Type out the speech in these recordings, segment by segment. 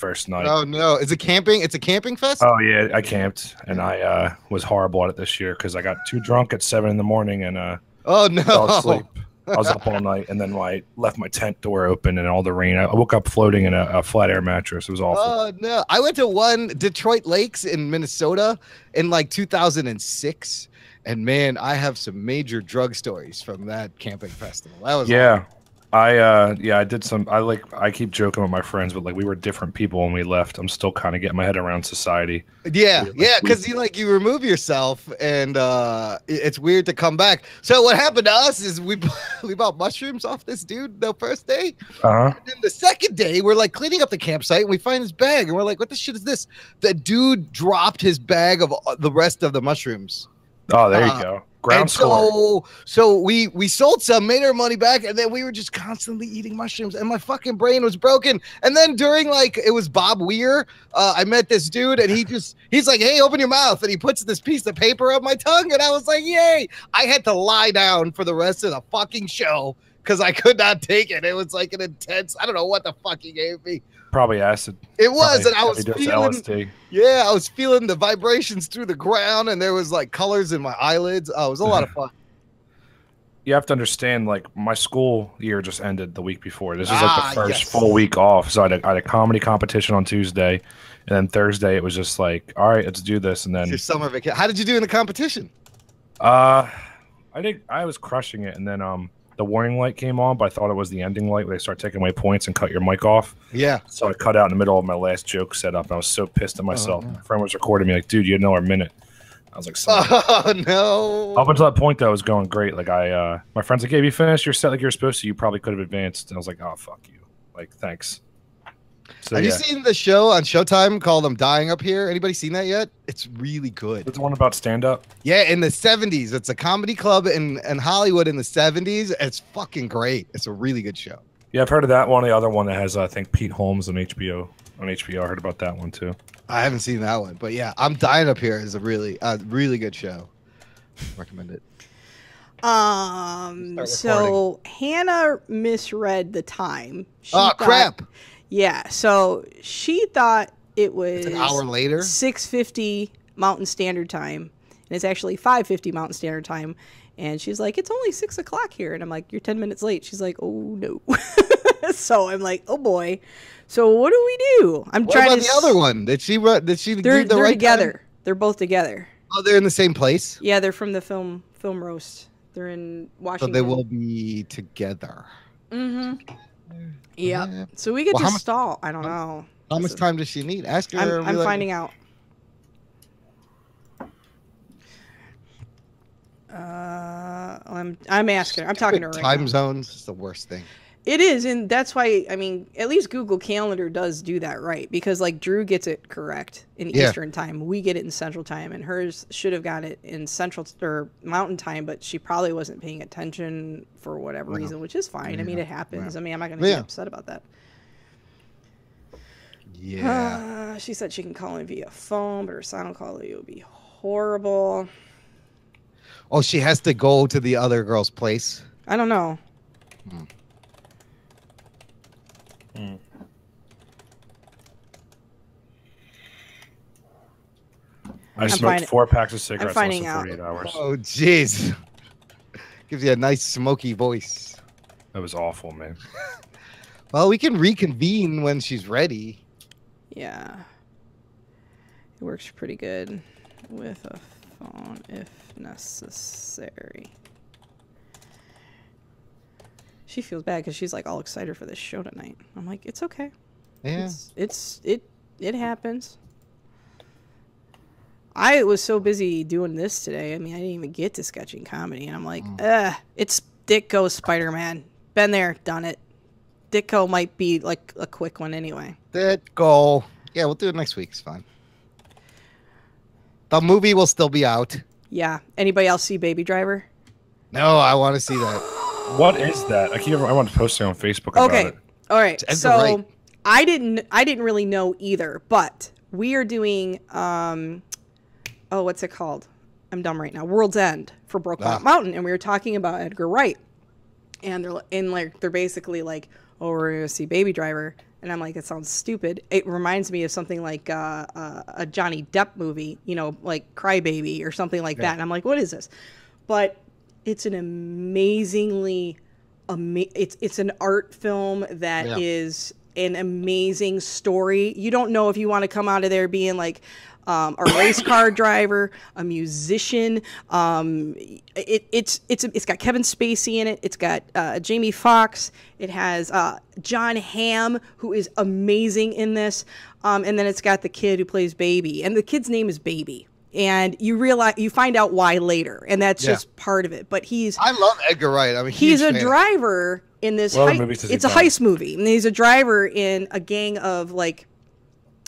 first night. Oh no, is it camping? It's a camping fest. Oh yeah, I camped, and I was horrible at it this year because I got too drunk at 7 in the morning and Oh no, fell asleep. I was up all night, and then I left my tent door open and all the rain. I woke up floating in a flat air mattress. It was awful. Oh no, I went to one Detroit Lakes in Minnesota in like 2006, and man, I have some major drug stories from that camping festival. That was yeah. I did some. I keep joking with my friends, but like we were different people when we left. I'm still kind of getting my head around society. Yeah, because you remove yourself, and it's weird to come back. So what happened to us is we bought mushrooms off this dude the first day. And then the second day, we're like cleaning up the campsite, and we find his bag, and we're like, "What the shit is this?" The dude dropped his bag of the rest of the mushrooms. Oh, there you go. Ground score. So we sold some, made our money back, and then we were just constantly eating mushrooms, and my fucking brain was broken. And then during it was Bob Weir, I met this dude, and he's like, "Hey, open your mouth," and he puts this piece of paper up my tongue, and I was like, "Yay!" I had to lie down for the rest of the fucking show because I could not take it. It was like an intense. I don't know what the fuck he gave me. Probably acid. It was, and I was feeling LSD. Yeah, I was feeling the vibrations through the ground, and there was like colors in my eyelids. Oh, it was a lot of fun. You have to understand, like my school year just ended the week before. This was like the first full week off. So I had a comedy competition on Tuesday, and then Thursday it was just like, all right, let's do this. And then your summer vacation. How did you do in the competition? I was crushing it, and then the warning light came on, but I thought it was the ending light where they start taking away points and cut your mic off. Yeah. So I cut out in the middle of my last joke set up, and I was so pissed at myself. My friend was recording me like, dude, you had another minute. I was like, oh, no. Up until that point, though, it was going great. Like, my friend's like, hey, if you finished your set like you were supposed to, you probably could have advanced. And I was like, oh, fuck you. Like, thanks. So, have you seen the show on Showtime called I'm Dying Up Here? Anybody seen that yet? It's really good. It's the one about stand-up? Yeah, in the 70s. It's a comedy club in Hollywood in the 70s. It's fucking great. It's a really good show. Yeah, I've heard of that one. The other one that has, I think, Pete Holmes on HBO. I heard about that one, too. I haven't seen that one. But, yeah, I'm Dying Up Here is a really good show. Recommend it. So Hannah misread the time. Crap. Yeah, so she thought it was an hour later, 6:50 Mountain Standard Time, and it's actually 5:50 Mountain Standard Time. And she's like, "It's only 6 o'clock here," and I'm like, "You're 10 minutes late." She's like, "Oh no." So I'm like, "Oh boy." So what do we do? What about the other one? Did she? They're together. Time? They're both together. Oh, they're in the same place. Yeah, they're from the film roast. They're in Washington. So they will be together. Mm-hmm. Yeah. So we get to stall. I don't know. How much time does she need? Ask her. I'm finding out. I'm asking her. I'm talking to her right now. Time zones is the worst thing. It is, and that's why, I mean, at least Google Calendar does do that right, because like Drew gets it correct in Eastern time, we get it in Central time, and hers should have got it in Central or Mountain time, but she probably wasn't paying attention for whatever reason, which is fine. I mean, it happens. I mean, I'm not going to get upset about that. Yeah. She said she can call in via phone, but her sound quality would be horrible. Oh, she has to go to the other girl's place? I don't know. I smoked 4 packs of cigarettes in less than 48 hours. Oh, jeez. Gives you a nice smoky voice. That was awful, man. Well, we can reconvene when she's ready. Yeah. It works pretty good with a phone if necessary. She feels bad because she's like all excited for this show tonight. I'm like, it's okay. Yeah. It happens. I was so busy doing this today. I mean, I didn't even get to sketching comedy. And I'm like, it's Ditko Spider-Man. Been there, done it. Ditko might be like a quick one anyway. Ditko. Yeah, we'll do it next week. It's fine. The movie will still be out. Yeah. Anybody else see Baby Driver? No, I want to see that. What is that? I want to post it on Facebook about it. All right. So I didn't really know either, but we are doing what's it called? I'm dumb right now. World's End for Brokeback Mountain, and we were talking about Edgar Wright, and they're basically like, oh, we're gonna see Baby Driver, And I'm like, it sounds stupid. It reminds me of something like a Johnny Depp movie, you know, like Crybaby or something like that. And I'm like, what is this? But it's an amazingly, it's an art film that is an amazing story. You don't know if you want to come out of there being like a race car driver, a musician. It's got Kevin Spacey in it. It's got Jamie Foxx. It has John Hamm, who is amazing in this. And then it's got the kid who plays Baby, and the kid's name is Baby. And you find out why later, and that's just part of it. But I love Edgar Wright. I mean, he's a driver in this. It's a heist movie, and he's a driver in a gang of like,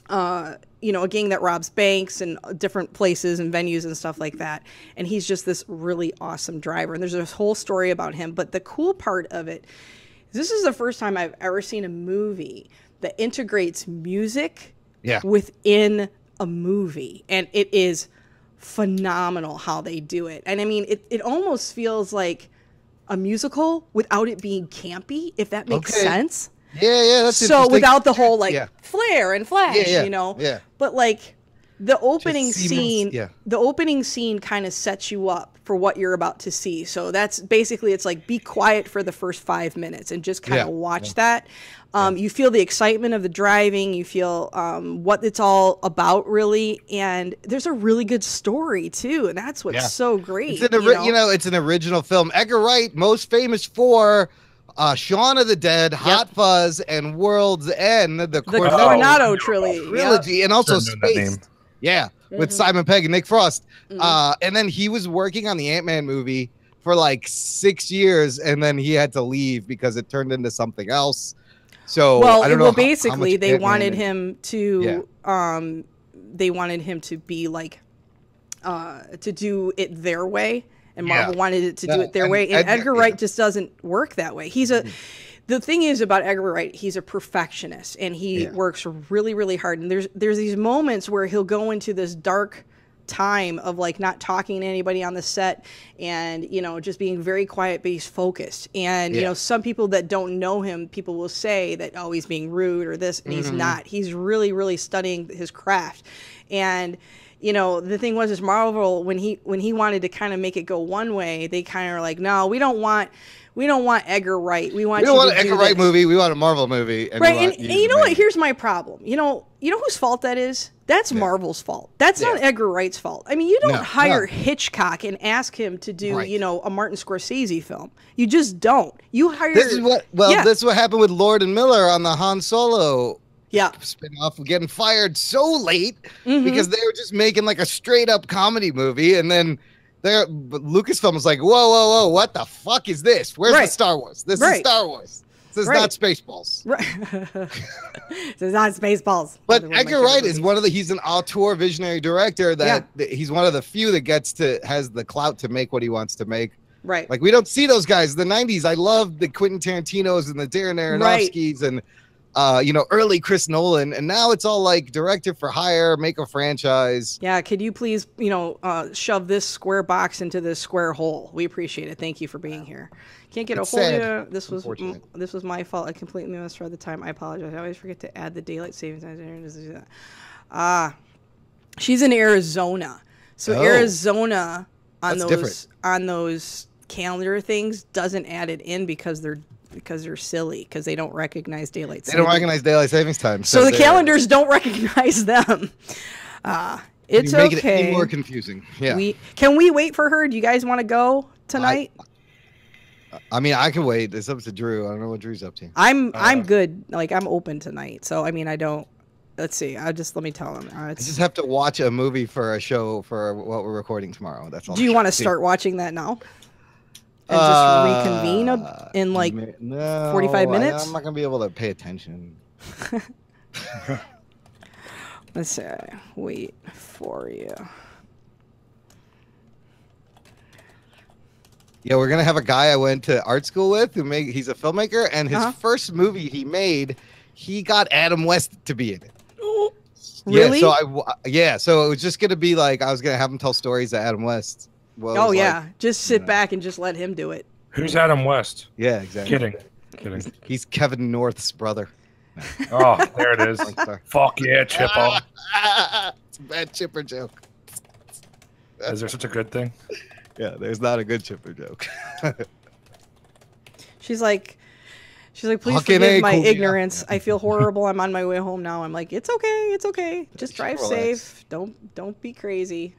you know, a gang that robs banks and different places and venues and stuff like that. And he's just this really awesome driver. And there's this whole story about him. But the cool part of it, this is the first time I've ever seen a movie that integrates music within a movie, and it is phenomenal how they do it. And I mean, it almost feels like a musical without it being campy, if that makes sense. Yeah, that's so without the whole like flare and flash, you know. Yeah. But like the opening scene, the opening scene kind of sets you up for what you're about to see. So that's basically, it's like, be quiet for the first 5 minutes and just kind of watch that. You feel the excitement of the driving. You feel what it's all about, really. And there's a really good story too, and that's what's so great. It's it's an original film. Edgar Wright, most famous for Shaun of the Dead, Hot Fuzz, and World's End, the Coronado trilogy, and also Space. With Simon Pegg and Nick Frost. And then he was working on the Ant-Man movie for like 6 years, and then he had to leave because it turned into something else. So basically they wanted him to they wanted him to be like to do it their way. And Marvel wanted it to do it their way. And Edgar Wright just doesn't work that way. The thing is about Edgar Wright, he's a perfectionist, and he works really, really hard. And there's these moments where he'll go into this dark time of like not talking to anybody on the set, and you know, just being very quiet, but he's focused. And you know, some people that don't know him, people will say that, oh, he's being rude or this, and he's not. He's really, really studying his craft. And you know, the thing was, is Marvel, when he wanted to kind of make it go one way, they kind of are like, no, we don't want Edgar Wright. We don't want an Edgar Wright movie. We want a Marvel movie. And right. And you know what? Here's my problem. You know whose fault that is? That's Marvel's fault. That's not Edgar Wright's fault. I mean, you don't hire Hitchcock and ask him to do, you know, a Martin Scorsese film. You just don't. You hire. This is what happened with Lord and Miller on the Han Solo spin-off, getting fired so late because they were just making like a straight up comedy movie, and then Lucasfilm was like, whoa, what the fuck is this? Where's the Star Wars? This is Star Wars. This is not Spaceballs. Right. This is not Spaceballs. But Edgar Wright is he's an auteur visionary director that he's one of the few that has the clout to make what he wants to make. Right. Like, we don't see those guys in the 90s. I love the Quentin Tarantinos and the Darren Aronofskys and early Chris Nolan, and now it's all like director for hire, make a franchise. Yeah, could you please, shove this square box into this square hole? We appreciate it. Thank you for being here. Can't get a hold of you. This was my fault. I completely misread the time. I apologize. I always forget to add the daylight savings time. She's in Arizona, so Arizona on those calendar things doesn't add it in because they're silly, because they don't recognize daylight savings. They don't recognize daylight savings time. So the calendars don't recognize them. It's okay. Make it okay. any more confusing. Yeah. Can we wait for her? Do you guys want to go tonight? I mean, I can wait. It's up to Drew. I don't know what Drew's up to. I'm good. Like, I'm open tonight. So I mean, I don't. Let's see. Let me tell him. I just have to watch a movie for a show for what we're recording tomorrow. That's all. Do you want to start watching that now? And just reconvene in like 45 minutes? I'm not going to be able to pay attention. Let's say, wait for you. Yeah, we're going to have a guy I went to art school with he's a filmmaker, and his first movie he made, he got Adam West to be in it. Really? So it was just going to be like, I was going to have him tell stories of Adam West. Just sit back and just let him do it. Who's Adam West? Yeah, exactly. Kidding. He's Kevin North's brother. Oh, there it is. Fuck yeah, Chippo. It's a bad chipper joke. Is there such a good thing? Yeah, there's not a good chipper joke. She's like, please Fucking forgive my cool, yeah. ignorance. I feel horrible. I'm on my way home now. I'm like, it's okay. It's okay. Just drive safe. Don't be crazy.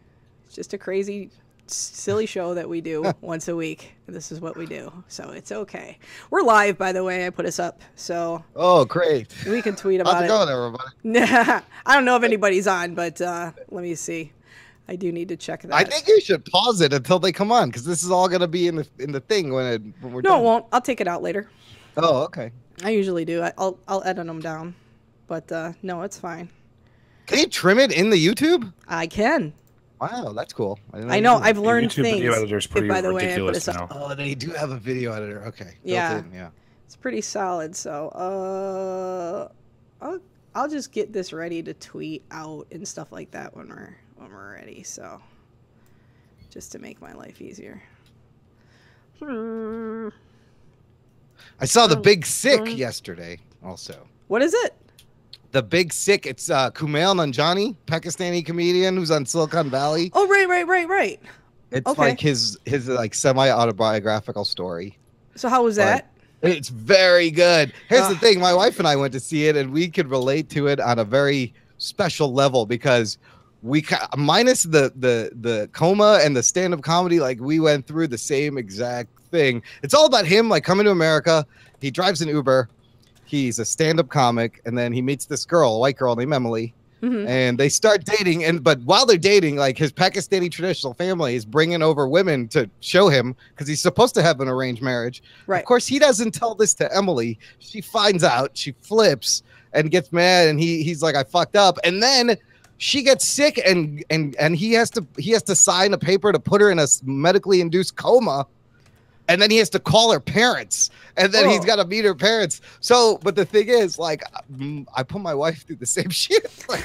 It's just a crazy, silly show that we do once a week. This is what we do. So it's okay. We're live, by the way. I put us up. So. Oh, great. We can tweet about it. How's it going, everybody? I don't know if anybody's on, but let me see. I do need to check that. I think you should pause it until they come on, because this is all going to be in the thing when we're done. No, it won't. I'll take it out later. Oh, okay. I usually do. I'll edit them down, but no, it's fine. Can you trim it in the YouTube? I can. Wow, that's cool. I know. I've learned YouTube things. video editor's pretty by the way, ridiculous now. Oh, they do have a video editor. Okay. Yeah. Yeah. It's pretty solid. So I'll just get this ready to tweet out and stuff like that when we're ready. So just to make my life easier. I saw The Big Sick yesterday also. What is it? The Big Sick. It's Kumail Nanjiani, Pakistani comedian who's on Silicon Valley. Oh, right. It's okay. like his like semi-autobiographical story. So how was that? It's very good. Here's the thing. My wife and I went to see it, and we could relate to it on a very special level because we minus the coma and the stand-up comedy, like we went through the same exact thing. It's all about him like coming to America. He drives an Uber. He's a stand-up comic, and then he meets this girl, a white girl named Emily, and they start dating. But while they're dating, like his Pakistani traditional family is bringing over women to show him because he's supposed to have an arranged marriage. Right. Of course, he doesn't tell this to Emily. She finds out. She flips and gets mad, and he's like, "I fucked up," and then she gets sick, and he has to sign a paper to put her in a medically induced coma. And then he has to call her parents, and then he's got to meet her parents. So, but the thing is, like, I put my wife through the same shit. Like,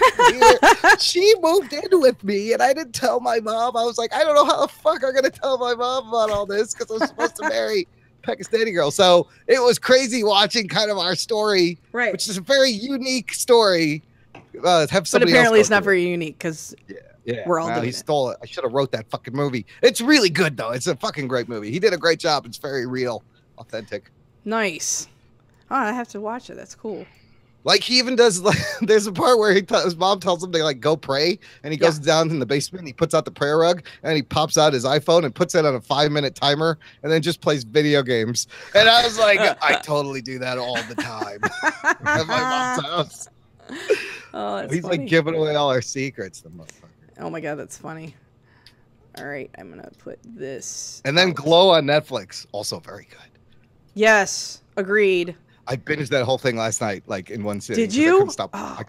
she moved in with me, and I didn't tell my mom. I was like, I don't know how the fuck I'm gonna tell my mom about all this because I'm supposed to marry Pakistani girl. So it was crazy watching kind of our story, right? Which is a very unique story. Have somebody but apparently else it's not very unique because we're all doing he it. stole it. I should have wrote that fucking movie. It's really good though. It's a fucking great movie. He did a great job. It's very real, authentic. Nice. Oh, I have to watch it. That's cool. Like he even does. Like, there's a part where his mom tells him to like go pray, and he goes down in the basement. And he puts out the prayer rug, and he pops out his iPhone and puts it on a 5-minute timer, and then just plays video games. And I was like, I totally do that all the time at my mom's house. Oh, that's he's funny. like giving away all our secrets, the motherfucker. Oh my god, that's funny. All right, I'm gonna put this. And then Glow on Netflix, also very good. Yes, agreed. I binged that whole thing last night, like in one sitting. Did you?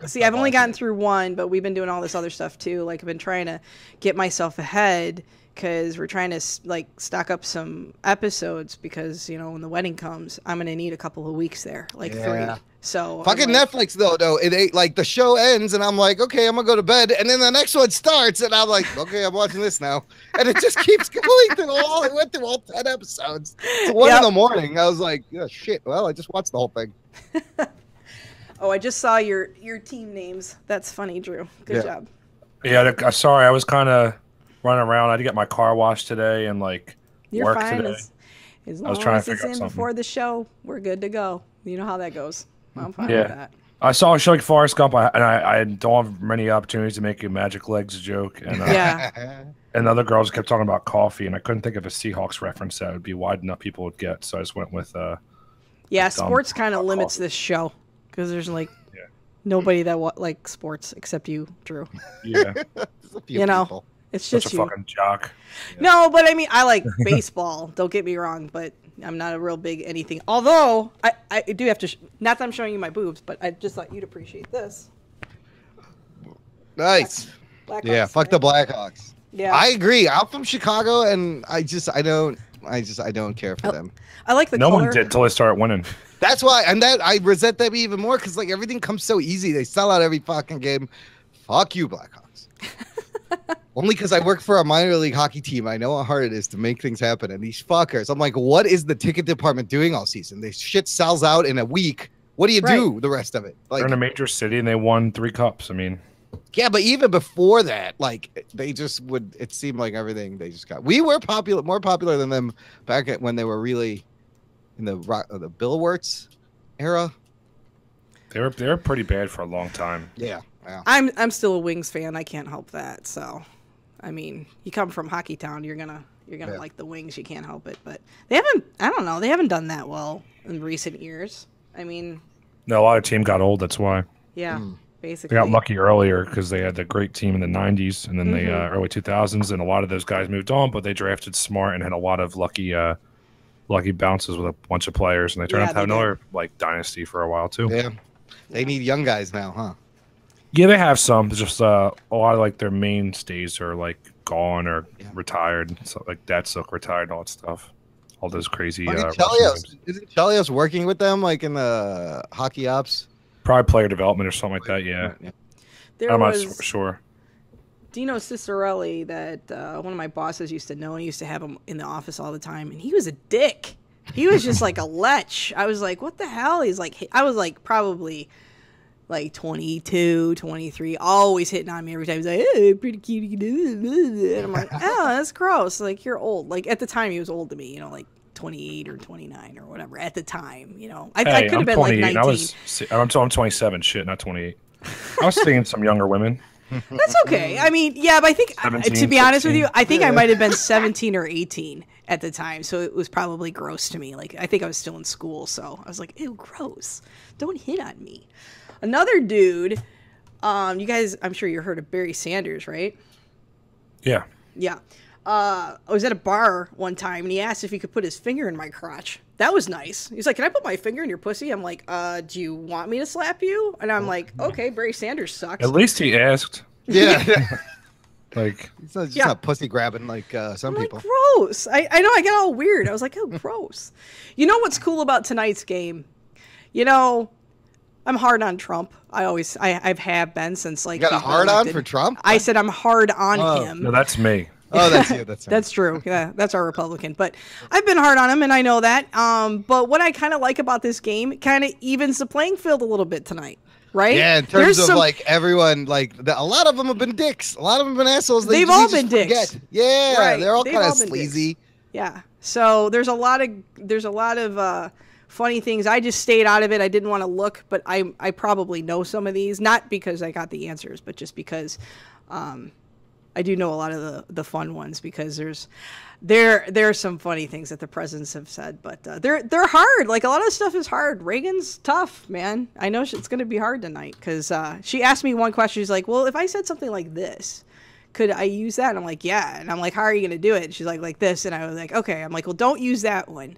See, I've only gotten through one, but we've been doing all this other stuff too. Like I've been trying to get myself ahead because we're trying to like stock up some episodes because when the wedding comes, I'm gonna need a couple of weeks there, like 3. So fucking Netflix though, it ain't like the show ends and I'm like, okay, I'm gonna go to bed, and then the next one starts and I'm like, okay, I'm watching this now, and it just keeps going through all. It went through all 10 episodes. So 1 in the morning, I was like, yeah, shit. Well, I just watched the whole thing. Oh, I just saw your team names. That's funny, Drew. Good job. Yeah, sorry, I was kind of running around. I had to get my car washed today and like work today. As long as it's in before the show, we're good to go. You know how that goes. I'm fine with that. I saw a show like Forrest Gump, and I don't have many opportunities to make a Magic Legs joke. And, and the other girls kept talking about coffee, and I couldn't think of a Seahawks reference that would be wide enough people would get. So I just went with sports kind of limits this show because there's like nobody that likes sports except you, Drew. Yeah, people. It's just a fucking jock. Yeah. No, but I mean, I like baseball. Don't get me wrong, but I'm not a real big anything. Although I do have to. Not that I'm showing you my boobs, but I just thought you'd appreciate this. Nice. Blackhawks, fuck the Blackhawks. Yeah, I agree. I'm from Chicago, and I don't care for them. I like the No color. one did till they started winning. That's why, and that I resent them even more because like everything comes so easy. They sell out every fucking game. Fuck you, Blackhawks. Only because I work for a minor league hockey team. I know how hard it is to make things happen. And these fuckers, I'm like, what is the ticket department doing all season? This shit sells out in a week. What do you do the rest of it? Like, they're in a major city and they won 3 cups. I mean, yeah, but even before that, like they just would. It seemed like everything they just got. We were popular, more popular than them back when they were really in the Bill Wirtz era. They were pretty bad for a long time. Yeah, yeah. I'm still a Wings fan. I can't help that. So, I mean, you come from Hockey Town, you're gonna like the Wings. You can't help it. But they haven't. I don't know. They haven't done that well in recent years. I mean, no, a lot of team got old. That's why. Yeah, basically. They got lucky earlier because they had the great team in the 90s and then the early 2000s, and a lot of those guys moved on, but they drafted smart and had a lot of lucky bounces with a bunch of players, and they turned out to have another like dynasty for a while too. Yeah, they need young guys now, huh? Yeah, they have some. Just a lot of like their mainstays are like gone or retired. So like Datsuk retired, all that stuff. All those crazy. Isn't Chelios working with them like in the hockey ops? Probably player development or something like that. Yeah. I'm not sure. Dino Cicerelli, that one of my bosses used to know, and used to have him in the office all the time, and he was a dick. He was just like a lech. I was like, what the hell? He's like, I was like probably like 22, 23, always hitting on me every time. He's like, hey, pretty cute. And I'm like, oh, that's gross. Like, you're old. Like, at the time, he was old to me, like 28 or 29 or whatever. At the time, I could have been like 19. I'm 27. Shit, not 28. I was seeing some younger women. That's okay. I mean, yeah, but I think, 17, to be honest 16. with you, I think I might have been 17 or 18 at the time, so it was probably gross to me. Like, I think I was still in school, so I was like, ew, gross. Don't hit on me. Another dude, you guys, I'm sure you heard of Barry Sanders, right? Yeah. Yeah. I was at a bar one time, and he asked if he could put his finger in my crotch. That was nice. He's like, can I put my finger in your pussy? I'm like, do you want me to slap you? And I'm like, okay, Barry Sanders sucks. At least he asked. Yeah. Like, it's not pussy grabbing like some people. Like, gross. I know, I get all weird. I was like, oh, gross. You know what's cool about tonight's game? I'm hard on Trump. I've have been since like. You got a hard on for Trump? I said I'm hard on him. No, that's me. Oh, that's you. That's true. Yeah, that's our Republican. But I've been hard on him, and I know that. But what I kind of like about this game, it kind of evens the playing field a little bit tonight, right? Yeah, in terms of like everyone, like a lot of them have been dicks. A lot of them have been assholes. They've all been dicks. Yeah, right. They're all kind of sleazy. Dicks. Yeah. So there's a lot of funny things. I just stayed out of it. I didn't want to look, but I probably know some of these, not because I got the answers, but just because I do know a lot of the fun ones, because there are some funny things that the presidents have said, but they're hard. Like, a lot of stuff is hard. Reagan's tough, man. I know it's going to be hard tonight, because she asked me one question. She's like, well, if I said something like this, could I use that? And I'm like, yeah. And I'm like, how are you going to do it? And she's like this. And I was like, okay. I'm like, well, don't use that one.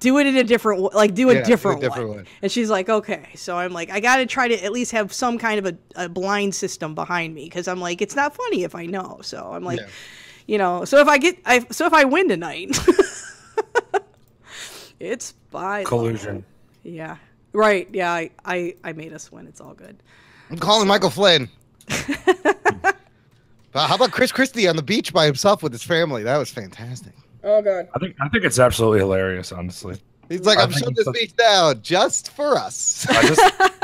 Do it in a different, like, do a different one. And she's like, okay. So I'm like, I got to try to at least have some kind of a blind system behind me, because I'm like, it's not funny if I know. So I'm like, so if I win tonight, it's by collusion. Yeah. Right. Yeah. I made us win. It's all good. I'm calling Michael Flynn. How about Chris Christie on the beach by himself with his family? That was fantastic. Oh God! I think it's absolutely hilarious. Honestly, he's like, I'm shutting this beach down just for us.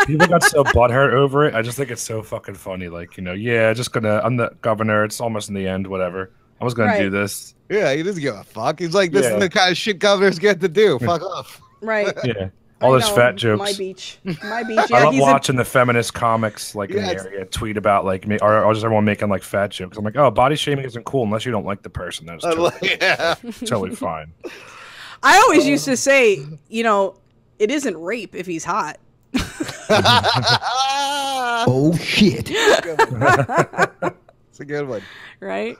People got so butthurt over it. I just think it's so fucking funny. Like, I'm the governor. It's almost in the end. Whatever. I was gonna do this. Yeah, he doesn't give a fuck. He's like, this is the kind of shit governors get to do. Fuck off. Right. Yeah. All those fat jokes. My beach. Yeah, I love watching the feminist comics in the area tweet about or just everyone making like fat jokes. I'm like, oh, body shaming isn't cool unless you don't like the person. That's totally fine. I always used to say, it isn't rape if he's hot. Oh shit! It's a good one, right?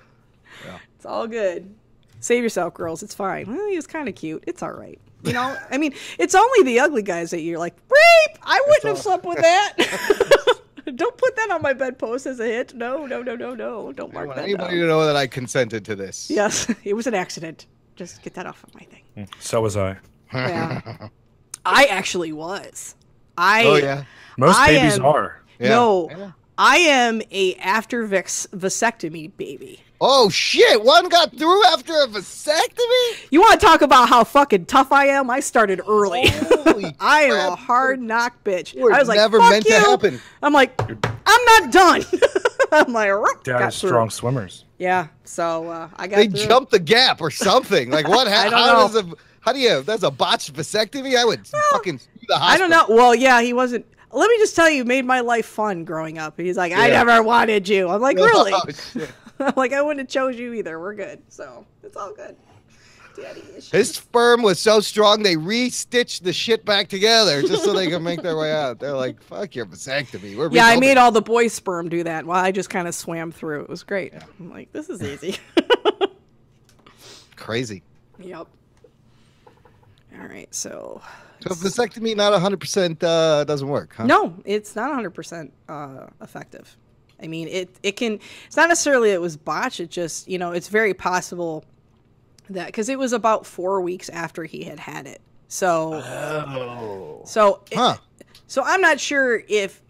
Yeah. It's all good. Save yourself, girls. It's fine. Well, he was kind of cute. It's all right. I mean, it's only the ugly guys that you're like, rape! I wouldn't have slept with that. Don't put that on my bedpost as a hit. No. Don't mark that. Anybody to know that I consented to this? Yes, it was an accident. Just get that off of my thing. So was I. Yeah. I actually was. Oh, yeah? Most babies are. Yeah. No, I am a after vasectomy baby. Oh shit! One got through after a vasectomy. You want to talk about how fucking tough I am? I started early. I am a crap. hard knock bitch. Were I was like, never fuck meant you. to happen. I'm like, I'm not done. I'm like, Dad is strong swimmers. Yeah, so I got. They through. jumped the gap or something. Like what? I don't know. How do you? That's a botched vasectomy. I would fucking sue the hospital. I don't know. Well, yeah, he wasn't. Let me just tell you, made my life fun growing up. He's like, I never wanted you. I'm like, really? Oh, shit. I'm like, I wouldn't have chose you either. We're good. So it's all good. Daddy issues. His sperm was so strong they re-stitched the shit back together just so they could make their way out. They're like, "Fuck your vasectomy." Yeah, I made all the boys' sperm do that while I just kind of swam through. It was great. Yeah. I'm like, this is easy. Crazy. Yep. All right, so vasectomy not 100% doesn't work, huh? No, it's not 100% effective. I mean, it can. It's not necessarily it was botched. It just, it's very possible that because it was about 4 weeks after he had it. So, so I'm not sure if,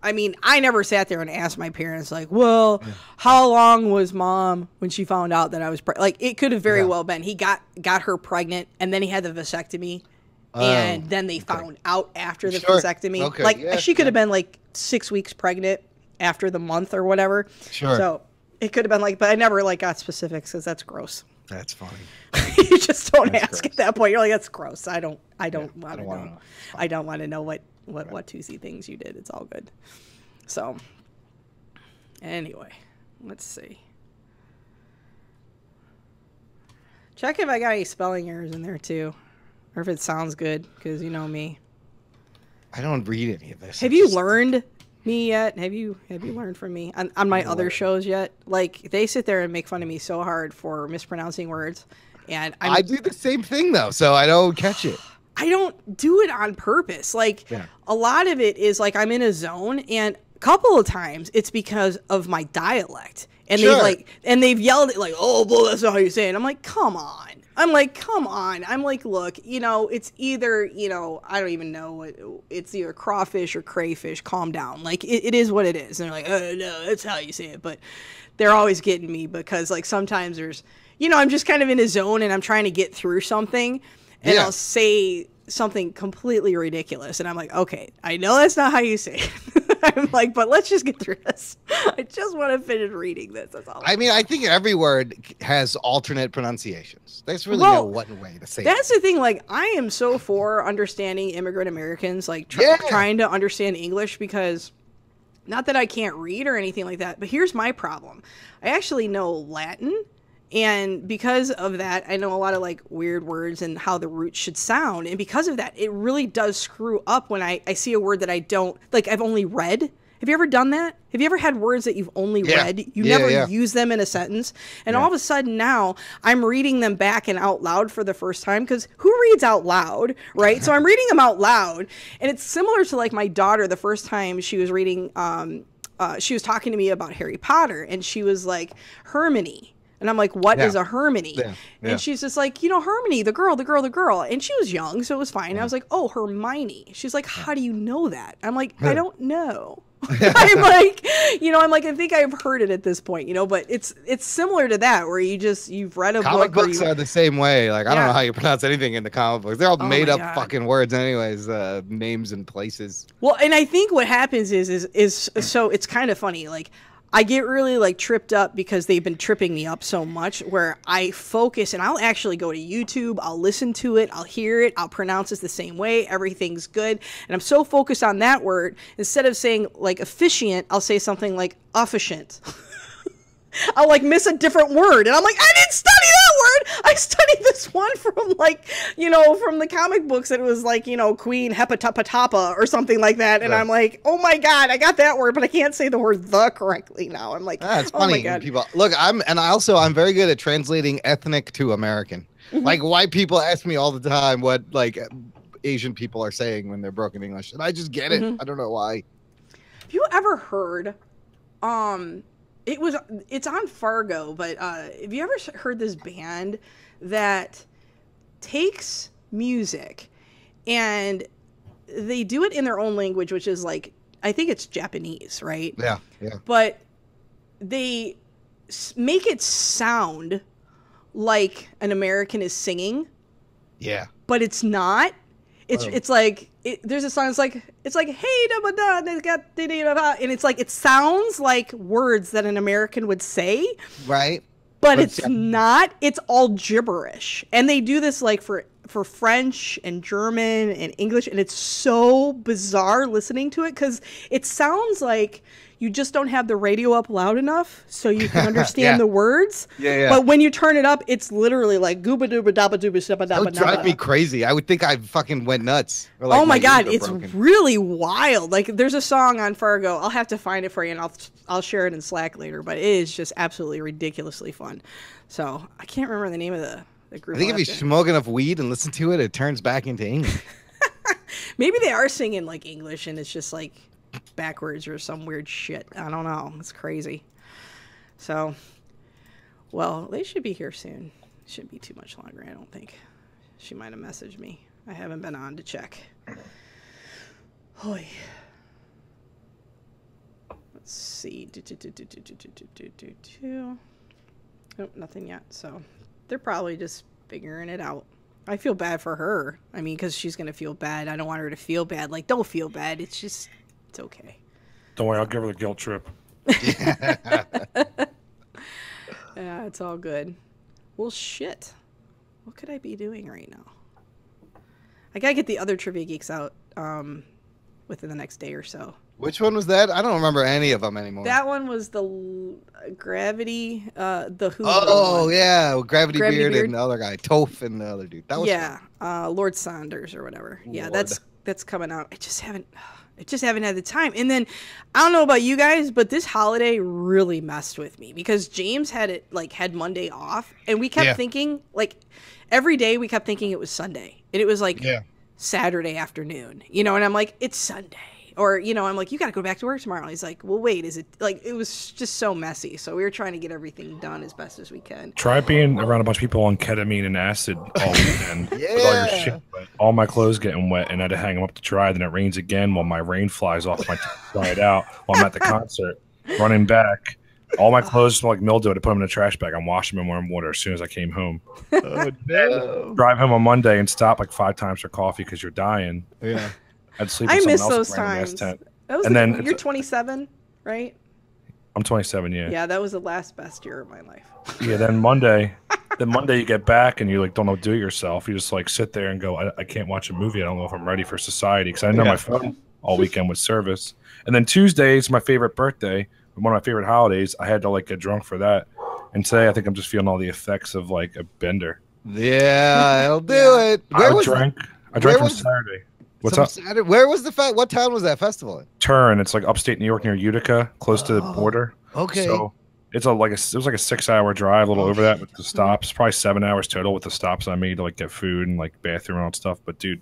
I mean, I never sat there and asked my parents like, well, how long was mom when she found out that I was pregnant? Like, it could have very well been he got her pregnant and then he had the vasectomy. And then they found out after the vasectomy. Okay, like she could have been like 6 weeks pregnant after the month or whatever. Sure. So it could have been like, but I never like got specifics because that's gross. That's funny. You just don't ask at that point. You're like, that's gross. I don't want to know. I don't want to know what watusi things you did. It's all good. So anyway, let's see. Check if I got any spelling errors in there too. Or if it sounds good, because you know me. I don't read any of this. Have you learned me yet? Have you learned from me on my other shows yet? Like, they sit there and make fun of me so hard for mispronouncing words. And I do the same thing, though, so I don't catch it. I don't do it on purpose. Like, a lot of it is, like, I'm in a zone, and a couple of times it's because of my dialect. And they've yelled at, like, oh, well, that's not how you say it. I'm like, come on. I'm like, look, it's either, I don't even know. It's either crawfish or crayfish. Calm down. Like, it is what it is. And they're like, oh, no, that's how you say it. But they're always getting me because, like, sometimes there's, I'm just kind of in a zone and I'm trying to get through something. And I'll say something completely ridiculous. And I'm like, okay, I know that's not how you say it. I'm like, but let's just get through this. I just want to finish reading this. That's all. I mean, I think every word has alternate pronunciations. There's really no one way to say it. That's the thing. Like, I am so for understanding immigrant Americans, like trying to understand English, because not that I can't read or anything like that, but here's my problem. I actually know Latin. And because of that, I know a lot of like weird words and how the root should sound. And because of that, it really does screw up when I see a word that I don't, like, I've only read. Have you ever done that? Have you ever had words that you've only read? You never use them in a sentence. And all of a sudden now I'm reading them back and out loud for the first time, because who reads out loud, right? So I'm reading them out loud. And it's similar to like my daughter, the first time she was reading, she was talking to me about Harry Potter, and she was like, Hermione. And I'm like, what is a Hermione? And she's just like, Hermione, the girl. And she was young, so it was fine. I was like, oh, Hermione. She's like, how do you know that? I'm like, I don't know. I'm like, I think I've heard it at this point, but it's similar to that, where you've read a book. Comic books are the same way. Like, I don't know how you pronounce anything in the comic books. They're all made up fucking words anyways, names and places. Well, and I think what happens is so it's kind of funny. Like, I get really like tripped up because they've been tripping me up so much, where I focus and I'll actually go to YouTube, I'll listen to it, I'll hear it, I'll pronounce it the same way, everything's good. And I'm so focused on that word, instead of saying like efficient, I'll say something like efficient. I'll like miss a different word, and I'm like, I didn't study that word. I studied this one from like, from the comic books. It was like, Queen Hepatapatapa or something like that. And I'm like, oh my God, I got that word, but I can't say the word the correctly now. I'm like, that's funny. My God. People look, I'm very good at translating ethnic to American. Like, white people ask me all the time what like Asian people are saying when they're broken English, and I just get it. I don't know why. Have you ever heard, it's on Fargo, but have you ever heard this band that takes music and they do it in their own language, which is like, I think it's Japanese, right? Yeah. But they make it sound like an American is singing. Yeah. But it's not. It's like there's a song. It's like hey da da da, and it's like it sounds like words that an American would say. Right. But it's not. It's all gibberish, and they do this like for French and German and English, and it's so bizarre listening to it because it sounds like you just don't have the radio up loud enough so you can understand the words. Yeah. But when you turn it up, it's literally like gooba dooba dabba dooba shabba dabba. That would drive me crazy. I would think I fucking went nuts. Or like my God, it's really wild. Like there's a song on Fargo. I'll have to find it for you, and I'll share it in Slack later. But it is just absolutely ridiculously fun. So I can't remember the name of the group. I think if you smoke enough weed and listen to it, it turns back into English. Maybe they are singing like English, and it's just like backwards or some weird shit. I don't know. It's crazy. So, well, they should be here soon. Shouldn't be too much longer, I don't think. She might have messaged me. I haven't been on to check. Hoy. Let's see. Nope, nothing yet. So, they're probably just figuring it out. I feel bad for her. I mean, because she's going to feel bad. I don't want her to feel bad. Like, don't feel bad. It's just... It's okay. Don't worry, I'll give her the guilt trip. Yeah, it's all good. Well, shit. What could I be doing right now? I gotta get the other Trivia Geeks out within the next day or so. Which one was that? I don't remember any of them anymore. That one was the Gravity, the Who. Oh, one. Yeah, Gravity Beard and the other guy, Toph and the other dude. That was fun. Lord Saunders or whatever. Lord. Yeah, that's coming out. I just haven't had the time. And then I don't know about you guys, but this holiday really messed with me because James had Monday off, and we kept thinking like every day we kept thinking it was Sunday, and it was like Saturday afternoon, and I'm like, it's Sunday. Or, I'm like, you got to go back to work tomorrow. He's like, well, wait, is it like, it was just so messy. So we were trying to get everything done as best as we can. Try being around a bunch of people on ketamine and acid all weekend. With all your shit wet. All my clothes getting wet, and I had to hang them up to dry. Then it rains again while my rain flies off my dried out while I'm at the concert. Running back. All my clothes smell like mildew. I had to put them in a trash bag. I'm washing them in warm water as soon as I came home. Oh, no. Drive home on Monday and stop like 5 times for coffee because you're dying. Yeah. I'd sleep. I miss those times. Then you're 27, right? I'm 27. Yeah. Yeah, that was the last best year of my life. Yeah. Then Monday you get back and you like don't know do it yourself. You just like sit there and go, I can't watch a movie. I don't know if I'm ready for society because I didn't have my phone all weekend with service. And then Tuesday is my favorite birthday, one of my favorite holidays. I had to like get drunk for that. And today I think I'm just feeling all the effects of like a bender. Yeah, I'll do it. I drank from Saturday. What's up? Saturday. Where was the what town was that festival in? Turin. It's like upstate New York near Utica, close to the border. Okay. So it was like a 6-hour drive, a little over that with the stops. Probably 7 hours total with the stops I made to like get food and like bathroom and all that stuff. But dude,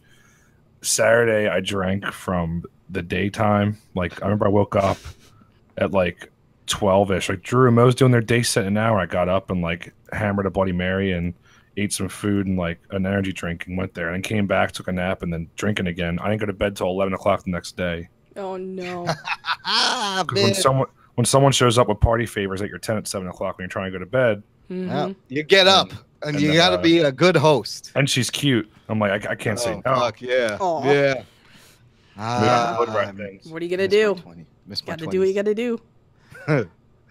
Saturday I drank from the daytime. Like I remember I woke up at like 12-ish. Like Drew and Mo's doing their day set in an hour. I got up and like hammered a Bloody Mary and ate some food and like an energy drink and went there and then came back, took a nap, and then drinking again. I didn't go to bed till 11 o'clock the next day. Oh no. when someone shows up with party favors at your tent at 7 o'clock when you're trying to go to bed, you get up and you got to be a good host. And she's cute. I'm like, I can't say no. Fuck yeah. Aww. Yeah. What are you gonna do? Got to do what you got to do.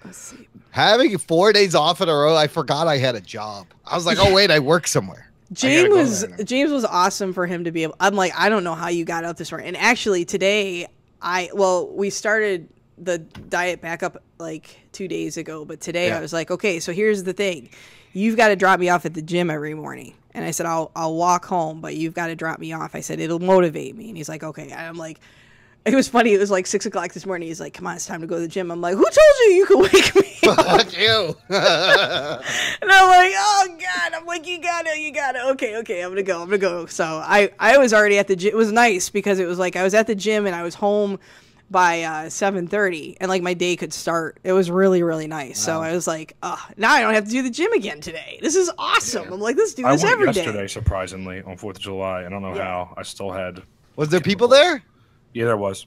Let's see. Having 4 days off in a row, I forgot I had a job. I was like, oh wait, I work somewhere. James was awesome for him to be able. I'm like, I don't know how you got up this morning. And actually today, we started the diet back up like 2 days ago, but today I was like, okay, so here's the thing. You've got to drop me off at the gym every morning. And I said, I'll walk home, but you've got to drop me off. I said, it'll motivate me. And he's like, okay. And I'm like, it was funny. It was like 6 o'clock this morning. He's like, come on, it's time to go to the gym. I'm like, who told you could wake me up? Fuck you. And I'm like, oh God. I'm like, you got it. Okay. I'm going to go. So I was already at the gym. It was nice because it was like I was at the gym and I was home by 7:30 and like my day could start. It was really, really nice. Wow. So I was like, now I don't have to do the gym again today. This is awesome. Yeah. I'm like, let's do this every day. Yesterday, surprisingly, on 4th of July. I don't know how. I still had. Was there people there? Yeah, there was.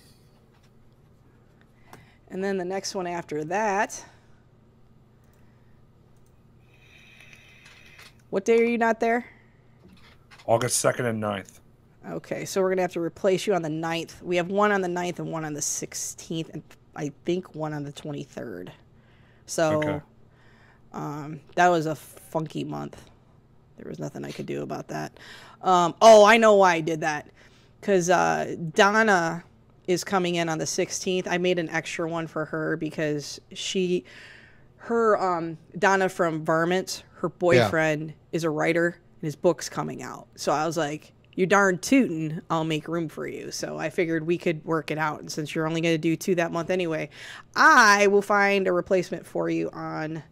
And then the next one after that. What day are you not there? August 2nd and 9th. Okay, so we're going to have to replace you on the 9th. We have one on the 9th and one on the 16th, and I think one on the 23rd. So, okay. That was a funky month. There was nothing I could do about that. Oh, I know why I did that. Because Donna is coming in on the 16th. I made an extra one for her because Donna from Varmint, her boyfriend is a writer, and his book's coming out. So I was like, you're darn tootin', I'll make room for you. So I figured we could work it out. And since you're only going to do 2 that month anyway, I will find a replacement for you on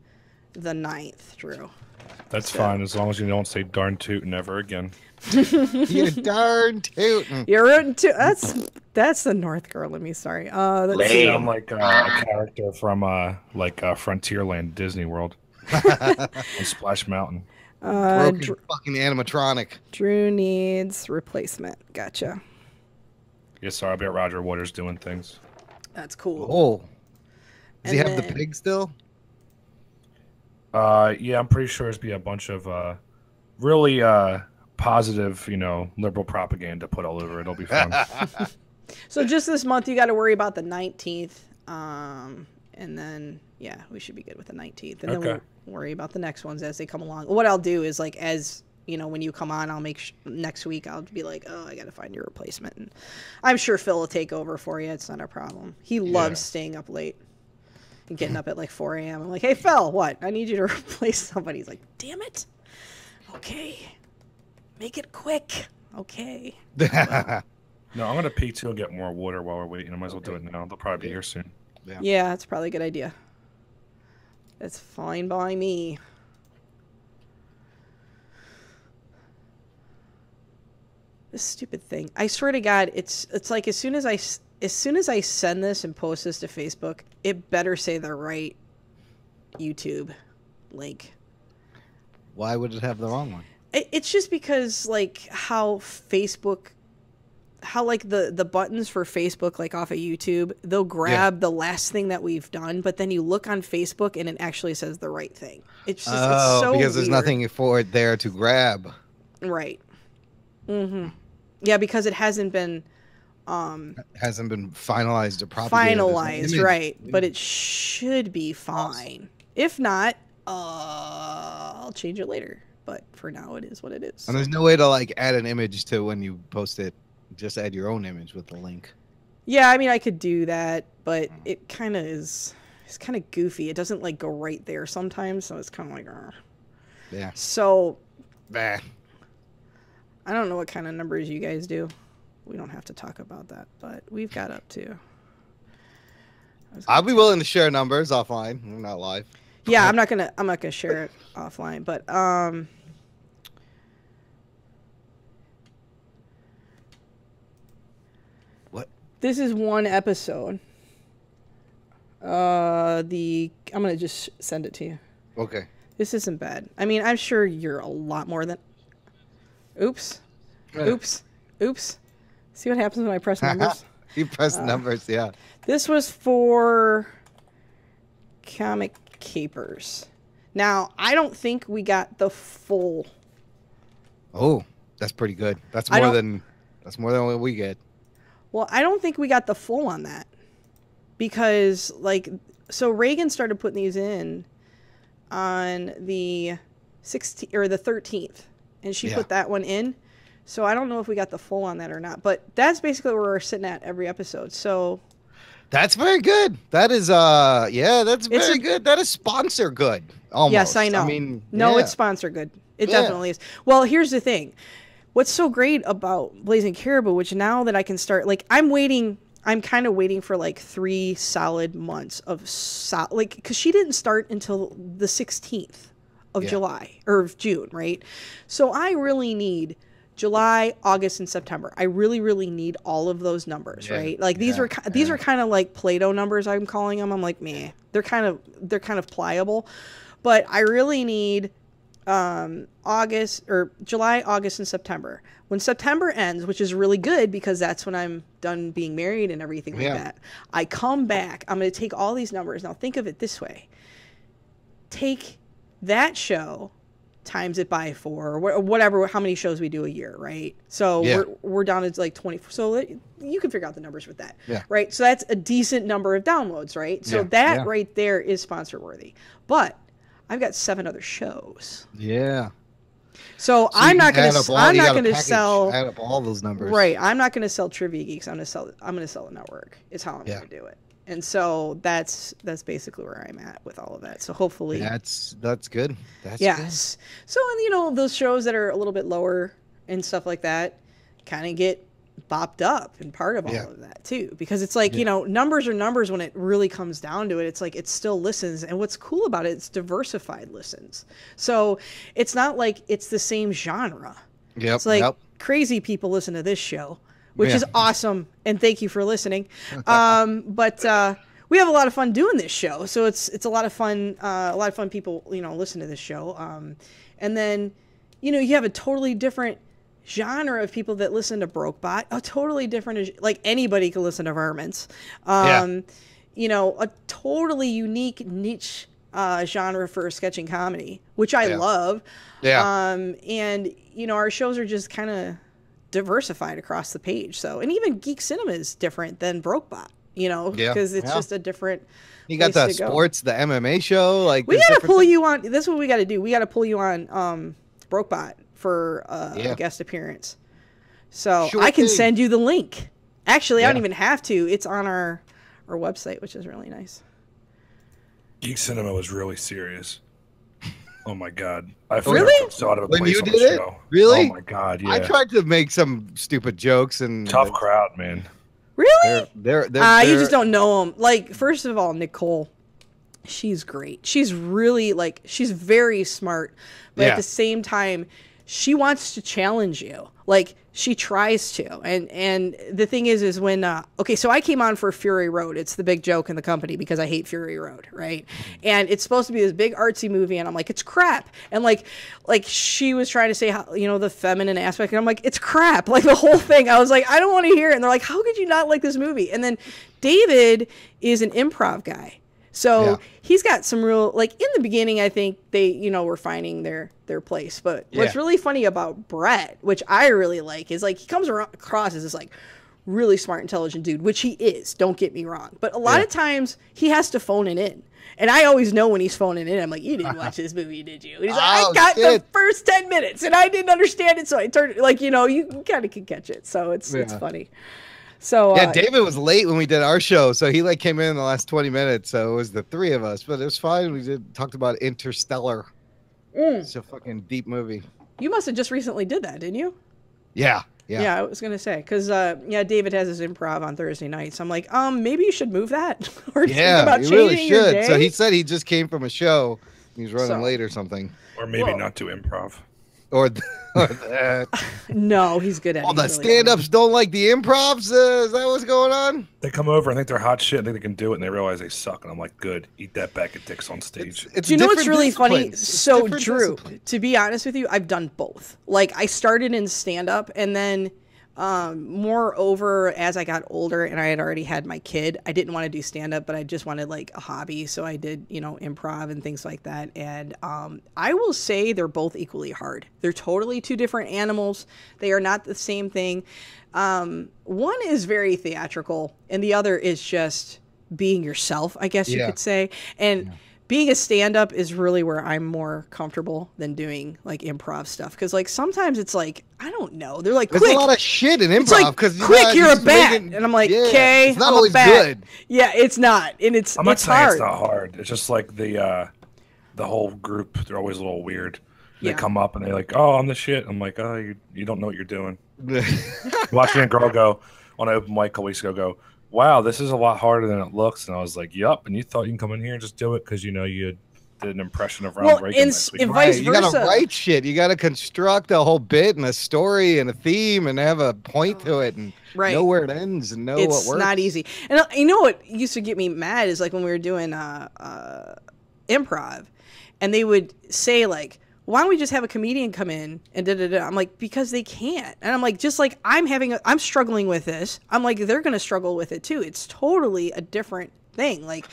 the 9th, Drew. That's fine, as long as you don't say darn tootin' ever again. You darn tootin'. You're rooting to that's the North girl in me. Sorry. Let's see. I'm like a character from Frontierland Disney World on Splash Mountain. Broken fucking animatronic. Drew needs replacement. Gotcha. Yeah, sorry about Roger Waters doing things. That's cool. Oh, does he And have the pig still? Yeah, I'm pretty sure there's be a bunch of really positive, liberal propaganda put all over it. It'll be fun. So just this month, you got to worry about the 19th, and then we should be good with the 19th, and then we'll worry about the next ones as they come along. What I'll do is when you come on, I'll make next week I'll be like, oh, I got to find your replacement, and I'm sure Phil will take over for you. It's not a problem. He loves staying up late and getting up at like 4 a.m. I'm like, hey Phil, what? I need you to replace somebody. He's like, damn it. Okay, make it quick. Okay. No, I'm gonna pee too and get more water while we're waiting. I might as well do it now. They'll probably be here soon. Yeah, that's probably a good idea. That's fine by me. This stupid thing. I swear to God, it's like as soon as I send this and post this to Facebook, it better say the right YouTube link. Why would it have the wrong one? It's just because how the buttons for Facebook, off of YouTube, they'll grab the last thing that we've done, but then you look on Facebook and it actually says the right thing. It's just it's so because weird. There's nothing for it there to grab. Right. Mm-hmm. Yeah, because it hasn't been finalized or propagated. Finalized, right. But it should be fine. Awesome. If not, I'll change it later. But for now, it is what it is. And there's no way to add an image to when you post it. Just add your own image with the link. Yeah, I mean, I could do that, but it kind of is. It's kind of goofy. It doesn't go right there sometimes, so it's kind of yeah. So, bah. I don't know what kind of numbers you guys do. We don't have to talk about that, but we've got up to. I'll be willing to share numbers offline. We're not live. Yeah, I'm not gonna share it offline, but What? This is one episode. I'm gonna just send it to you. Okay. This isn't bad. I mean, I'm sure you're a lot more than. Oops. Oops. Oops. See what happens when I press numbers? You press numbers, yeah. This was for Comic Capers. Now, I don't think we got the full. Oh, that's pretty good. That's more than what we get. Well, I don't think we got the full on that. Because so Reagan started putting these in on the 16th or the 13th, and she put that one in. So I don't know if we got the full on that or not, but that's basically where we're sitting at every episode. So that's very good. That is that's very good. That is sponsor good. Almost. Yes, I know. I mean, it's sponsor good. It definitely is. Well, here's the thing. What's so great about Blazing Caribou, which now that I can start, I'm kind of waiting for 3 solid months of because she didn't start until the 16th of July or of June, right? So I really need July, August, and September. I really, really need all of those numbers, right? These are kind of like Play-Doh numbers. I'm calling them. I'm like, meh. They're kind of pliable, but I really need August or July, August, and September. When September ends, which is really good because that's when I'm done being married and everything like that, I come back. I'm going to take all these numbers. Now think of it this way. Take that show, times it by 4 or whatever, how many shows we do a year, right? So we're down to like 20. So you can figure out the numbers with that, right? So that's a decent number of downloads, right? So that right there is sponsor worthy. But I've got 7 other shows. Yeah. So I'm not going to sell. Add up all those numbers. Right. I'm not going to sell Trivia Geeks. I'm going to sell the network. Is how I'm going to do it. And so that's basically where I'm at with all of that. So hopefully that's good. That's good. So, and you know, those shows that are a little bit lower and stuff like that kind of get bopped up and part of all of that too, because it's like, you know, numbers are numbers when it really comes down to it. It's like, it still listens. And what's cool about it, it's diversified listens. So it's not like it's the same genre. It's like crazy people listen to this show, which is awesome. And thank you for listening. But we have a lot of fun doing this show. So it's a lot of fun. A lot of fun people, you know, listen to this show. And then, you know, you have a totally different genre of people that listen to Brokebot, a totally different, like anybody can listen to Vermins. You know, a totally unique niche genre for sketching comedy, which I love. And, you know, our shows are just kind of diversified across the page. So, and even Geek Cinema is different than Brokebot, you know, because it's just a different. You got the sports, the MMA show. Like, we got to pull you on. That's what we got to do. We got to pull you on Brokebot for a guest appearance. So I can send you the link. Actually, I don't even have to. It's on our website, which is really nice. Geek Cinema was really serious. Oh my god! I really saw it when you did it. Show. Really? Oh my god! Yeah. I tried to make some stupid jokes and tough crowd, man. Really? They're you just don't know them. Like, first of all, Nicole, she's great. She's really like, she's very smart, but at the same time, she wants to challenge you. Like, she tries to. And the thing is when, okay, so I came on for Fury Road. It's the big joke in the company because I hate Fury Road, right? And it's supposed to be this big artsy movie, and I'm like, it's crap. And like she was trying to say, how, you know, the feminine aspect, and I'm like, it's crap. Like, the whole thing. I was like, I don't want to hear it. And they're like, how could you not like this movie? And then David is an improv guy. So he's got some real, like, in the beginning, I think they, you know, were finding their place. But what's really funny about Brett, which I really like, is like, he comes across as this like really smart, intelligent dude, which he is, don't get me wrong. But a lot of times he has to phone it in. And I always know when he's phoning in. I'm like, you didn't watch this movie, did you? And he's like, I got the first 10 minutes and I didn't understand it. So I turned, like, you know, you kind of can catch it. So it's funny. So David was late when we did our show, so he like came in the last 20 minutes. So it was the 3 of us, but it was fine. We talked about Interstellar. It's a fucking deep movie. You must have just recently did that, didn't you? Yeah, I was gonna say, because David has his improv on Thursday nights. I'm like, maybe you should move that, or think about changing really should. Your day. So he said he just came from a show. He's running late or something, or maybe not do improv. Or that. No, he's good at it. All the stand-ups don't like the improvs? Is that what's going on? They come over and think they're hot shit and think they can do it, and they realize they suck. And I'm like, good, eat that bag of dicks on stage. Do you know what's really funny? So, Drew, to be honest with you, I've done both. Like, I started in stand-up, and then moreover, as I got older and I had already had my kid, I didn't want to do stand-up, but I just wanted like a hobby. So I did, you know, improv and things like that. And I will say they're both equally hard. They're totally 2 different animals. They are not the same thing. One is very theatrical and the other is just being yourself, I guess you could say. And being a stand-up is really where I'm more comfortable than doing like improv stuff, because like sometimes it's like, I don't know, they're like, there's quick. a lot of shit in improv because like, quick, you're a bat, and I'm like, okay, it's not always good. Yeah, it's not, and it's I'm not saying hard. It's not hard. It's just like the whole group, they're always a little weird. They come up and they're like, oh, I'm the shit. I'm like, oh, you don't know what you're doing. Watching a girl go on an open mic a couple weeks ago go, wow, this is a lot harder than it looks. And I was like, yup. And you thought you can come in here and just do it because, you know, you did an impression of Ronald Reagan. And vice versa. You got to write shit. You got to construct a whole bit and a story and a theme and have a point to it and know where it ends and know what works. It's not easy. And you know what used to get me mad is like when we were doing improv and they would say like, why don't we just have a comedian come in and da-da-da? I'm like, because they can't. And I'm like, just like I'm struggling with this. I'm like, they're going to struggle with it too. It's totally a different thing. Like,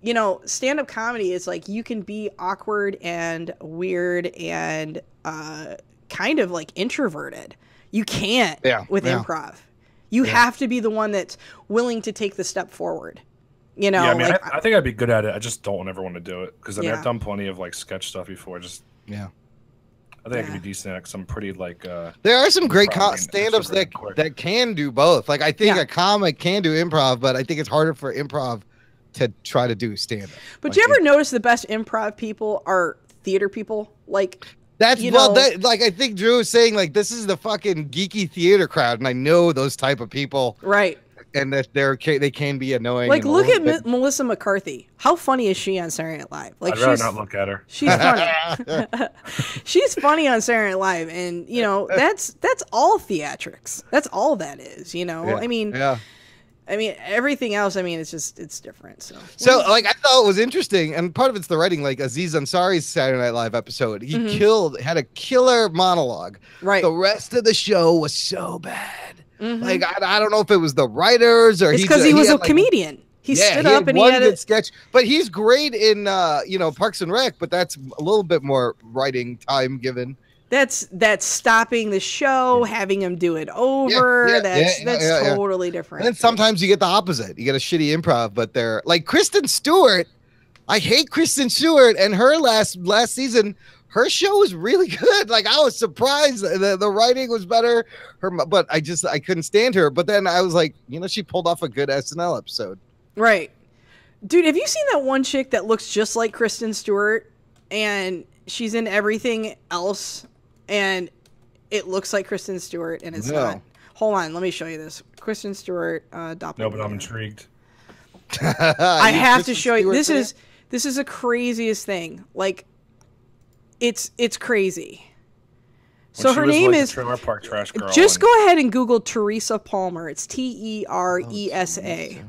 you know, stand-up comedy is like, you can be awkward and weird and kind of like introverted. You can't with improv. You have to be the one that's willing to take the step forward. You know, yeah, I mean, like, I think I'd be good at it. I just don't ever want to do it because I mean, I've done plenty of like sketch stuff before. Just I think I could be decent at it because I'm pretty like. There are some great stand-ups that can do both. Like I think a comic can do improv, but I think it's harder for improv to try to do stand-up. But you ever notice the best improv people are theater people? Like that's like I think Drew was saying like this is the fucking geeky theater crowd, and I know those type of people, right? And that they can be annoying. Like look at Melissa McCarthy. How funny is she on Saturday Night Live? Like I'd rather not look at her. She's funny. She's funny on Saturday Night Live, and you know that's all theatrics. That's all that is. You know, I mean. I mean, everything else, I mean, it's different. So like, I thought it was interesting, and part of it's the writing, like Aziz Ansari's Saturday Night Live episode. He had a killer monologue. Right. The rest of the show was so bad. Like, I don't know if it was the writers or it's because he was a comedian. He stood up and he had a sketch. But he's great in, Parks and Rec, but that's a little bit more writing time given. That's stopping the show, having him do it over. That's totally different. And then sometimes you get the opposite. You get a shitty improv, but they're like Kristen Stewart. I hate Kristen Stewart, and her last season, her show was really good. Like I was surprised the writing was better. But I couldn't stand her. But then I was like, she pulled off a good SNL episode. Right, dude. Have you seen that one chick that looks just like Kristen Stewart, and she's in everything else? And it looks like Kristen Stewart, and it's not. Hold on, let me show you this. Kristen Stewart, doppelganger. No, but I'm intrigued. I have to show you. This is the craziest thing. Like, it's crazy. So her name is. Trailer Park Trash Girl. Just go ahead and Google Teresa Palmer. It's Teresa, and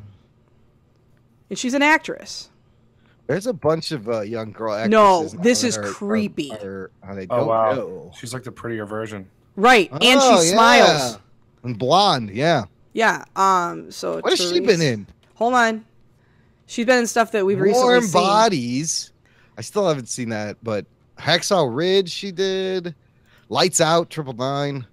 she's an actress. There's a bunch of young girl actresses. No, this is creepy. Know. She's like the prettier version. Right, and she smiles. And blonde, yeah. Yeah. So what has she been in? Hold on. She's been in stuff that we've recently seen. Warm Bodies. I still haven't seen that, but Hacksaw Ridge she did. Lights Out, 999.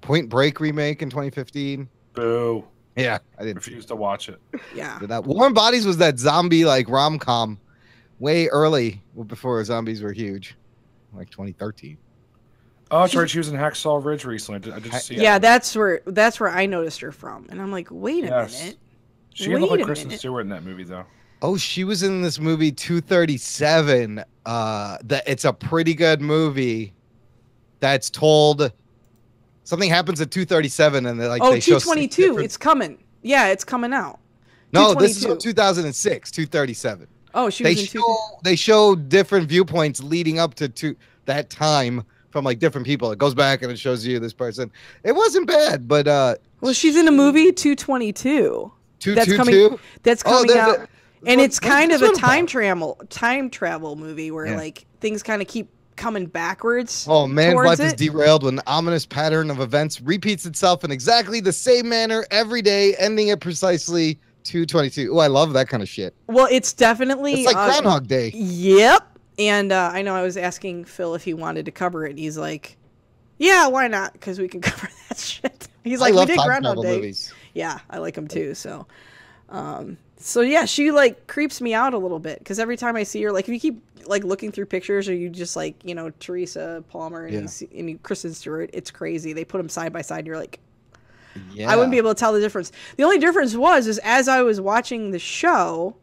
Point Break remake in 2015. Boo. Yeah, I didn't refuse to watch it. Yeah. That Warm Bodies was that zombie like rom-com way early before zombies were huge. Like 2013. Oh, that's right. She was in Hacksaw Ridge recently. I just see it. Yeah, that's where I noticed her from. And I'm like, wait a minute. She didn't look like Kristen Stewart in that movie though. Oh, she was in this movie 237. It's a pretty good movie. That's told something happens at 237 and they're like they 222. It's coming. Yeah, it's coming out. No, this is 2006, 237. Oh, she was they show different viewpoints leading up to that time from like different people. It goes back and it shows you this person. It wasn't bad, but well, she's in a movie 222. 222. That's coming out. And it's kind of a time travel movie where like things kind of keep coming backwards. Oh, man's life is derailed when an ominous pattern of events repeats itself in exactly the same manner every day, ending at precisely 222. Oh, I love that kind of shit. Well, it's definitely it's like Groundhog Day. Yep. And I know I was asking Phil if he wanted to cover it. He's like, yeah, why not? Because we can cover that shit. He's like, we did Groundhog Day. Movies. Yeah, I like them too. So yeah, she like creeps me out a little bit because every time I see her, like if you keep like looking through pictures or you just like, Teresa Palmer and Kristen Stewart, it's crazy. They put them side by side. And you're like, I wouldn't be able to tell the difference. The only difference is as I was watching the show,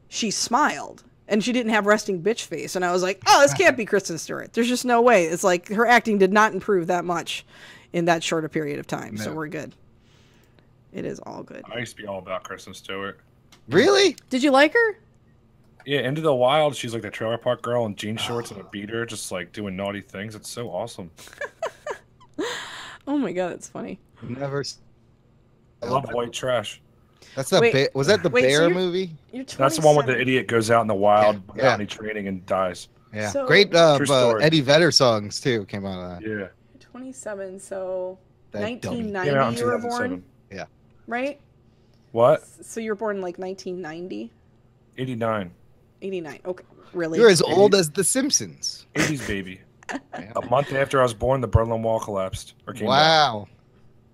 she smiled and she didn't have resting bitch face. And I was like, oh, this can't be Kristen Stewart. There's just no way. It's like her acting did not improve that much in that short a period of time. No. So we're good. It is all good. I used to be all about Kristen Stewart. Really? Did you like her? Yeah, Into the Wild. She's like the trailer park girl in jean shorts and a beater, just like doing naughty things. It's so awesome. Oh my god, that's funny. Never. I love White Trash. That's that. Was that the bear movie? That's the one where the idiot goes out in the wild without any training and dies. Yeah, So, great True story. Eddie Vedder songs too came out of that. Yeah. 27, so That dummy. 1990 in you were 2007. born, Yeah. right? What? So you were born like 1990? 89. 89. Okay, really? You're as old as The Simpsons. 80s baby. Yeah. A month after I was born, the Berlin Wall collapsed. Or came down. Wow.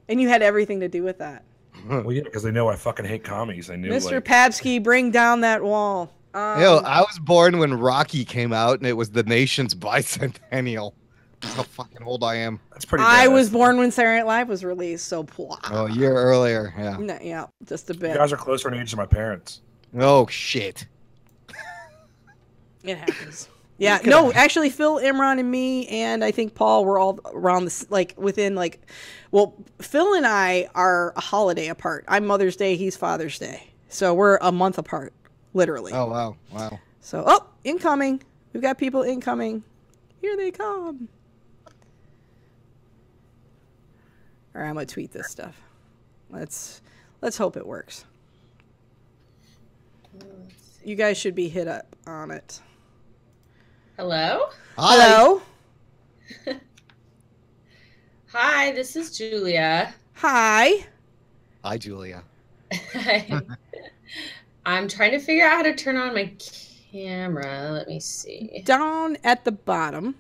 And you had everything to do with that. Well, yeah, because they know I fucking hate commies. They knew, Mr. like, Papsky, bring down that wall. Yo, I was born when Rocky came out, and it was the nation's bicentennial. That's how fucking old I am. that's pretty I badass. was born when Saturday Night Live was released, so Oh, a year earlier. Yeah. no, yeah, just a You bit. guys are closer in age to my parents. Oh shit. It happens. Yeah, no, actually, Phil, Imran, and me, and I think Paul were all around this, like within like, well, Phil and I are a holiday apart. I'm Mother's Day, he's Father's Day, so we're a month apart, literally. Oh wow. Wow. So, oh, incoming. We've got people incoming. Here they come. All right, I'm gonna tweet this stuff. Let's hope it works. You guys should be hit up on it. Hello? Hi. Hello. Hi, this is Julia. Hi. Hi, Julia. I'm trying to figure out how to turn on my camera. Let me see. Down at the bottom,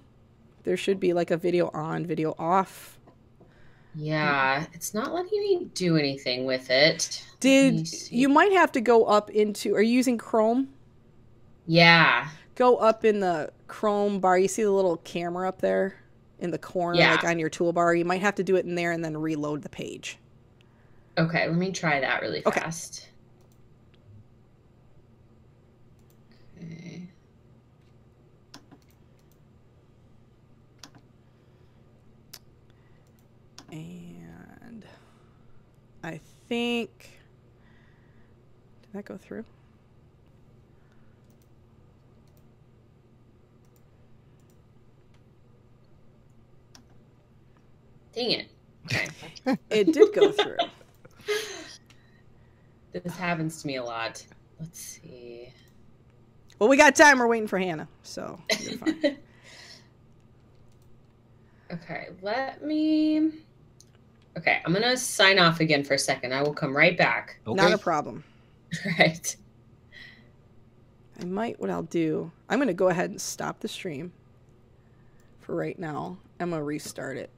there should be like a video on, video off. Yeah, it's not letting me do anything with it. You might have to go up into, are you using Chrome? Yeah. Go up in the Chrome bar. You see the little camera up there in the corner, Yeah. like on your toolbar. You might have to do it in there and then reload the page. Okay, let me try that really Okay. fast. Okay. And I think, did that go through? Dang it. Okay. It did go through. This happens to me a lot. Let's see. Well, we got time. We're waiting for Hannah, so you're fine. Okay, let me... Okay, I'm going to sign off again for a second. I will come right back. Okay. Not a problem. Right. What I'll do, I'm going to go ahead and stop the stream for right now. I'm going to restart it.